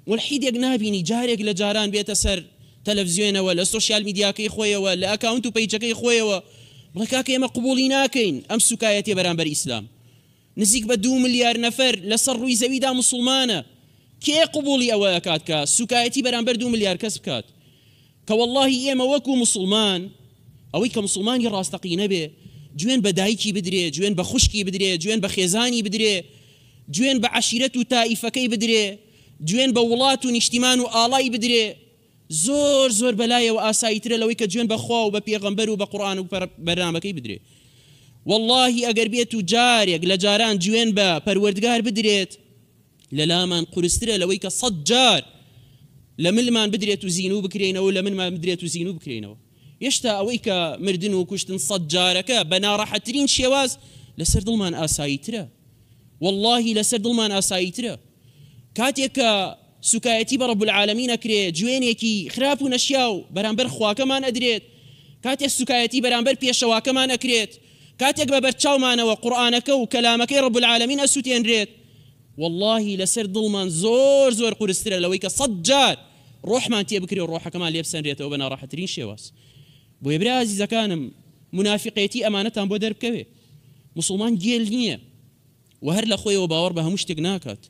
ملحیدێک نابینی جارێک لە جاران بێتە سەر تەلەڤیزیۆنەوە لە سوشیال میدیاکەی خۆیەوە لە ئەکاونت و پەیجەکەی خۆیەوە بڵێ کاکە ئێمە قبوڵی ناکەین ئەم سوکایەتیە بەرامبەر ئیسلام. نزیک بە 2 ملیار نەفەر لەسەر ڕووی زەویدا مسلمانە، کێ قبوڵی ئەوە ئەکات کە سوکایەتی بەرامبەر 2 ملیار کەس بکات؟ کە وەڵڵاهی ئێمە وەکو مسلمان ئەوەی کە مسلمانی ڕاستەقینە بێ جوێن بە دایکی بدرێ، جوێن بە خوشکی بدرێ، جوێن بە خێزانی بدرێ، جوێن بە عەشیرەت و تائیفەکەی بدرێ، جوێن بە وڵات و نیشتیمان و ئاڵای بدرێ، زۆر زۆر بەلایەوە ئاساییترە لەوەی کە جوێن بە خوا و بە پێغەمبەر و بە قورئان و بەرنامەکەی بدرێ. واللهی ئەگەر بێت و جارێک لە جاران جوێن بە پەروەردگار بدرێت لە لامان قورسترە لەوەی کە 100 جار لە ملمان بدرێت و زینوو بکرێنەوە لە منمان بدرێت و زینوو بکرێنەوە. هێشتا ئەوەی کە مردن و کوشتن 100 جارەکە بە ناڕەحەتترین شێواز لەسەر دڵمان ئاساییترە، واللهی لەسەر دڵمان ئاساییترە. کاتێک کە سوکایەتی بە رەب العالەمین ئەکرێ، جوێنێکی خراپ و نەشیا و بەرامبەر خواکەمان ئەدرێت، کاتێک سوکایەتی بەرامبەر پێشەواکەمان ئەکرێت، کاتێک بە بەرچاومانەوە قورئانەکە و کەلامەکەی رەب العالەمین ئەسووتێنرێت، واللهی لەسەر دڵمان زۆر زۆر قورسترە لەوەی کە 100 جار ڕۆحمان تێ بکرێ و ڕۆحەکەمان لێ بسەنرێتەوە بە ناڕەحەتترین شێواز. بۆیە برا عەزیزەکانم، منافقێتی ئەمانەتان بۆ دەربکەوێ. مسلمان گێل نییە و هەر لە خۆیەوە باوەڕ بە هەموو شتێک ناکات.